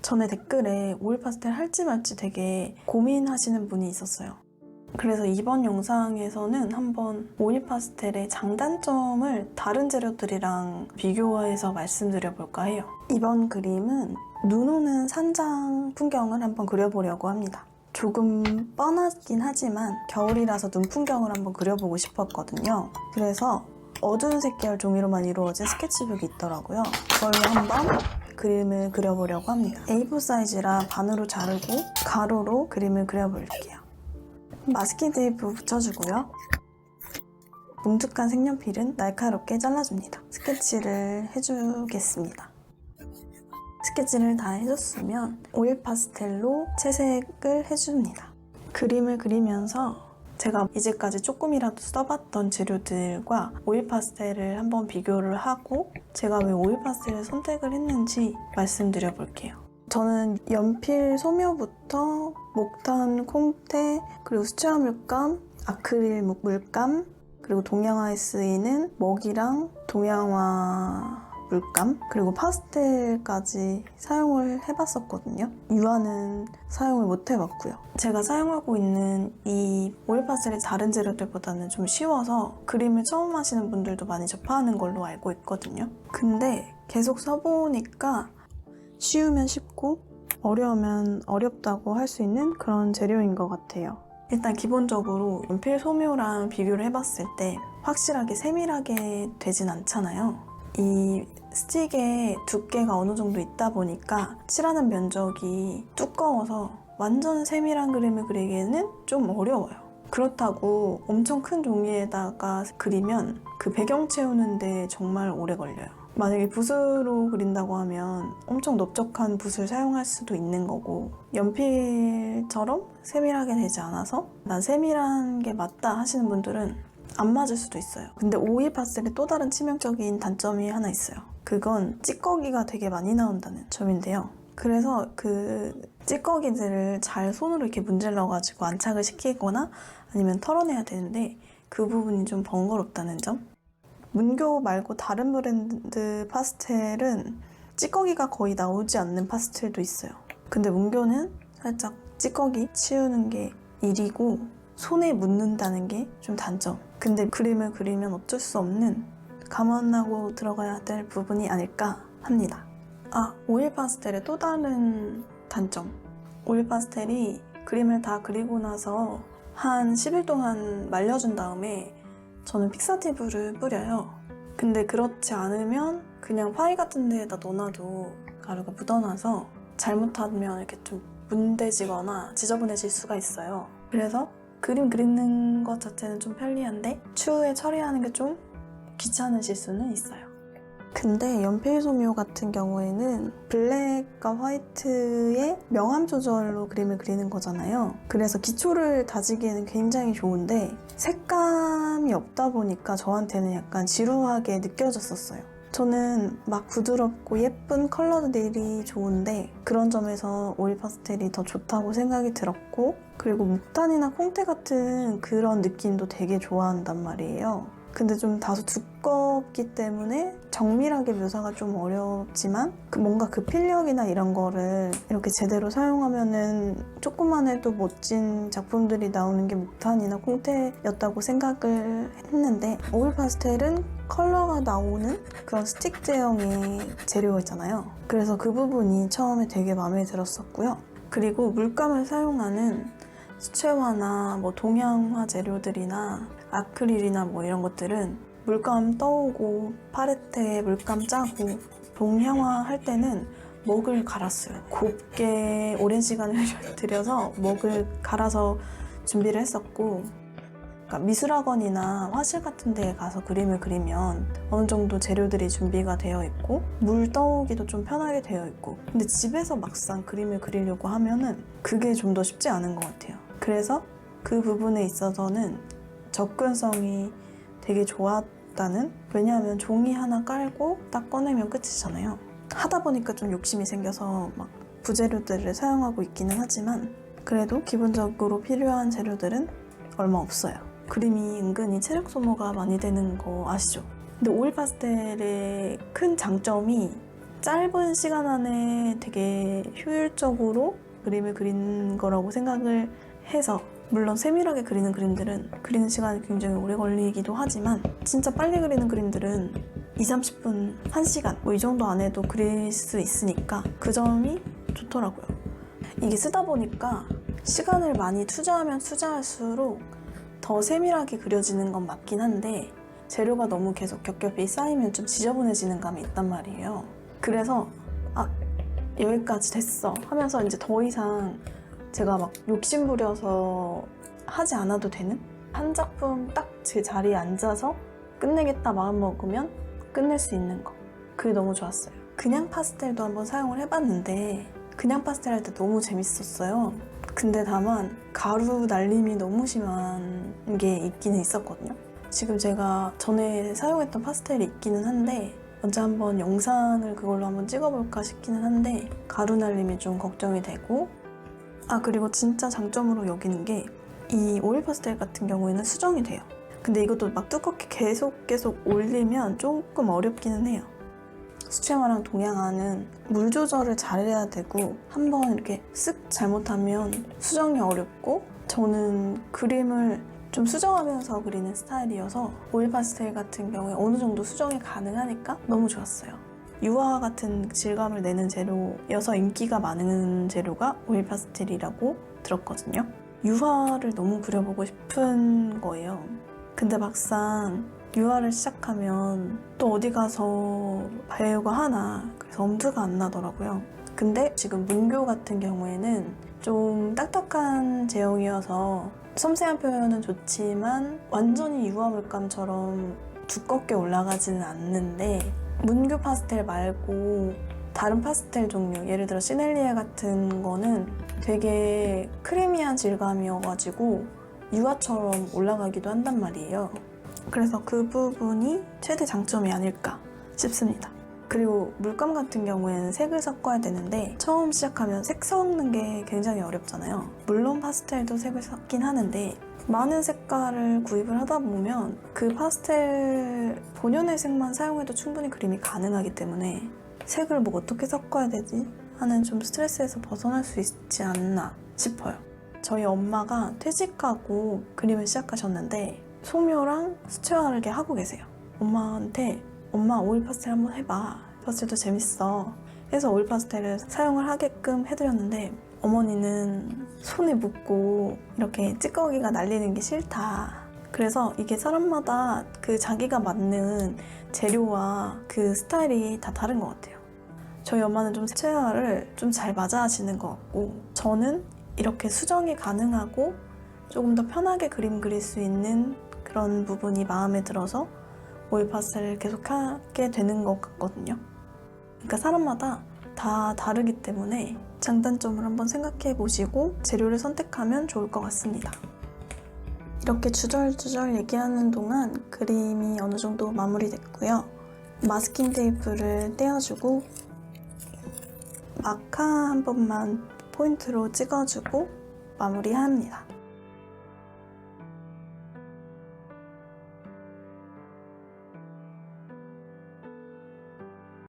전에 댓글에 오일 파스텔 할지 말지 되게 고민하시는 분이 있었어요. 그래서 이번 영상에서는 한번 오일 파스텔의 장단점을 다른 재료들이랑 비교해서 말씀드려 볼까 해요. 이번 그림은 눈 오는 산장 풍경을 한번 그려보려고 합니다. 조금 뻔하긴 하지만 겨울이라서 눈 풍경을 한번 그려보고 싶었거든요. 그래서 어두운 색 계열 종이로만 이루어진 스케치북이 있더라고요. 그걸로 한번 그림을 그려보려고 합니다. A4 사이즈라 반으로 자르고 가로로 그림을 그려볼게요. 마스킹 테이프 붙여주고요. 뭉툭한 색연필은 날카롭게 잘라줍니다. 스케치를 해주겠습니다. 스케치를 다 해줬으면 오일 파스텔로 채색을 해줍니다. 그림을 그리면서 제가 이제까지 조금이라도 써봤던 재료들과 오일 파스텔을 한번 비교를 하고 제가 왜 오일 파스텔을 선택을 했는지 말씀드려 볼게요. 저는 연필 소묘부터 목탄, 콩테, 그리고 수채화 물감, 아크릴 물감, 그리고 동양화에 쓰이는 먹이랑 동양화 물감, 그리고 파스텔까지 사용을 해봤었거든요. 유화는 사용을 못 해봤고요. 제가 사용하고 있는 이 오일 파스텔이 다른 재료들보다는 좀 쉬워서 그림을 처음 하시는 분들도 많이 접하는 걸로 알고 있거든요. 근데 계속 써보니까 쉬우면 쉽고 어려우면 어렵다고 할 수 있는 그런 재료인 것 같아요. 일단 기본적으로 연필 소묘랑 비교를 해봤을 때 확실하게 세밀하게 되진 않잖아요. 이 스틱의 두께가 어느 정도 있다 보니까 칠하는 면적이 두꺼워서 완전 세밀한 그림을 그리기에는 좀 어려워요. 그렇다고 엄청 큰 종이에다가 그리면 그 배경 채우는데 정말 오래 걸려요. 만약에 붓으로 그린다고 하면 엄청 넓적한 붓을 사용할 수도 있는 거고 연필처럼 세밀하게 되지 않아서 난 세밀한 게 맞다 하시는 분들은 안 맞을 수도 있어요. 근데 오일 파스텔의 또 다른 치명적인 단점이 하나 있어요. 그건 찌꺼기가 되게 많이 나온다는 점인데요. 그래서 그 찌꺼기들을 잘 손으로 이렇게 문질러가지고 안착을 시키거나 아니면 털어내야 되는데 그 부분이 좀 번거롭다는 점. 문교 말고 다른 브랜드 파스텔은 찌꺼기가 거의 나오지 않는 파스텔도 있어요. 근데 문교는 살짝 찌꺼기 치우는 게 일이고 손에 묻는다는 게 좀 단점. 근데 그림을 그리면 어쩔 수 없는 감안하고 들어가야 될 부분이 아닐까 합니다. 오일 파스텔의 또 다른 단점. 오일 파스텔이 그림을 다 그리고 나서 한 10일 동안 말려준 다음에 저는 픽사티브를 뿌려요. 근데 그렇지 않으면 그냥 파이 같은 데에다 넣어놔도 가루가 묻어나서 잘못하면 이렇게 좀 문대지거나 지저분해질 수가 있어요. 그래서 그림 그리는 것 자체는 좀 편리한데 추후에 처리하는 게 좀 귀찮으실 수는 있어요. 근데 연필 소묘 같은 경우에는 블랙과 화이트의 명암 조절로 그림을 그리는 거잖아요. 그래서 기초를 다지기에는 굉장히 좋은데 색감이 없다 보니까 저한테는 약간 지루하게 느껴졌었어요. 저는 막 부드럽고 예쁜 컬러들이 좋은데 그런 점에서 오일 파스텔이 더 좋다고 생각이 들었고 그리고 목탄이나 콩테 같은 그런 느낌도 되게 좋아한단 말이에요. 근데 좀 다소 두껍기 때문에 정밀하게 묘사가 좀 어렵지만 뭔가 그 필력이나 이런 거를 이렇게 제대로 사용하면은 조금만 해도 멋진 작품들이 나오는 게 목탄이나 콩테였다고 생각을 했는데 오일 파스텔은 컬러가 나오는 그런 스틱 제형의 재료가 있잖아요. 그래서 그 부분이 처음에 되게 마음에 들었었고요. 그리고 물감을 사용하는 수채화나 동양화 재료들이나 아크릴이나 이런 것들은 물감 떠오고 팔레트에 물감 짜고 동양화 할 때는 먹을 갈았어요. 곱게 오랜 시간을 들여서 먹을 갈아서 준비를 했었고 그러니까 미술학원이나 화실 같은 데에 가서 그림을 그리면 어느 정도 재료들이 준비가 되어 있고 물 떠오기도 좀 편하게 되어 있고 근데 집에서 막상 그림을 그리려고 하면은 그게 좀 더 쉽지 않은 것 같아요. 그래서 그 부분에 있어서는 접근성이 되게 좋았다는 왜냐하면 종이 하나 깔고 딱 꺼내면 끝이잖아요. 하다 보니까 좀 욕심이 생겨서 막 부재료들을 사용하고 있기는 하지만 그래도 기본적으로 필요한 재료들은 얼마 없어요. 그림이 은근히 체력 소모가 많이 되는 거 아시죠? 근데 오일 파스텔의 큰 장점이 짧은 시간 안에 되게 효율적으로 그림을 그린 거라고 생각을 해서, 물론 세밀하게 그리는 그림들은 그리는 시간이 굉장히 오래 걸리기도 하지만 진짜 빨리 그리는 그림들은 20-30분, 1시간 뭐 이 정도 안에도 그릴 수 있으니까 그 점이 좋더라고요. 이게 쓰다 보니까 시간을 많이 투자하면 투자할수록 더 세밀하게 그려지는 건 맞긴 한데 재료가 너무 계속 겹겹이 쌓이면 좀 지저분해지는 감이 있단 말이에요. 그래서 여기까지 됐어 하면서 이제 더 이상 제가 막 욕심부려서 하지 않아도 되는? 한 작품 딱 제 자리에 앉아서 끝내겠다 마음먹으면 끝낼 수 있는 거. 그게 너무 좋았어요. 그냥 파스텔도 한번 사용을 해봤는데 그냥 파스텔 할 때 너무 재밌었어요. 근데 다만 가루 날림이 너무 심한 게 있기는 있었거든요. 지금 제가 전에 사용했던 파스텔이 있기는 한데 언제 한번 영상을 그걸로 한번 찍어볼까 싶기는 한데 가루 날림이 좀 걱정이 되고, 그리고 진짜 장점으로 여기는 게 이 오일 파스텔 같은 경우에는 수정이 돼요. 근데 이것도 막 두껍게 계속 올리면 조금 어렵기는 해요. 수채화랑 동양화는 물 조절을 잘해야 되고 한번 이렇게 쓱 잘못하면 수정이 어렵고, 저는 그림을 좀 수정하면서 그리는 스타일이어서 오일 파스텔 같은 경우에 어느 정도 수정이 가능하니까 너무 좋았어요. 유화 같은 질감을 내는 재료여서 인기가 많은 재료가 오일 파스텔이라고 들었거든요. 유화를 너무 그려보고 싶은 거예요. 근데 막상 유화를 시작하면 또 어디 가서 배우가 하나, 그래서 엄두가 안 나더라고요. 근데 지금 문교 같은 경우에는 좀 딱딱한 제형이어서 섬세한 표현은 좋지만 완전히 유화 물감처럼 두껍게 올라가지는 않는데, 문교 파스텔 말고 다른 파스텔 종류, 예를 들어 시넬리에 같은 거는 되게 크리미한 질감이어가지고 유화처럼 올라가기도 한단 말이에요. 그래서 그 부분이 최대 장점이 아닐까 싶습니다. 그리고 물감 같은 경우에는 색을 섞어야 되는데 처음 시작하면 색 섞는 게 굉장히 어렵잖아요. 물론 파스텔도 색을 섞긴 하는데 많은 색깔을 구입을 하다 보면 그 파스텔 본연의 색만 사용해도 충분히 그림이 가능하기 때문에 색을 뭐 어떻게 섞어야 되지? 하는 좀 스트레스에서 벗어날 수 있지 않나 싶어요. 저희 엄마가 퇴직하고 그림을 시작하셨는데 소묘랑 수채화를 이렇게 하고 계세요. 엄마한테 엄마 오일 파스텔 한번 해봐. 파스텔도 재밌어. 해서 오일 파스텔을 사용을 하게끔 해드렸는데 어머니는 손에 묻고 이렇게 찌꺼기가 날리는 게 싫다. 그래서 이게 사람마다 그 자기가 맞는 재료와 그 스타일이 다 다른 것 같아요. 저희 엄마는 좀 수채화를 좀 잘 맞아 하시는 것 같고, 저는 이렇게 수정이 가능하고 조금 더 편하게 그림 그릴 수 있는 그런 부분이 마음에 들어서 오일 파스텔을 계속 하게 되는 것 같거든요. 그러니까 사람마다 다 다르기 때문에 장단점을 한번 생각해 보시고 재료를 선택하면 좋을 것 같습니다. 이렇게 주절주절 얘기하는 동안 그림이 어느 정도 마무리됐고요. 마스킹 테이프를 떼어주고 마카 한 번만 포인트로 찍어주고 마무리합니다.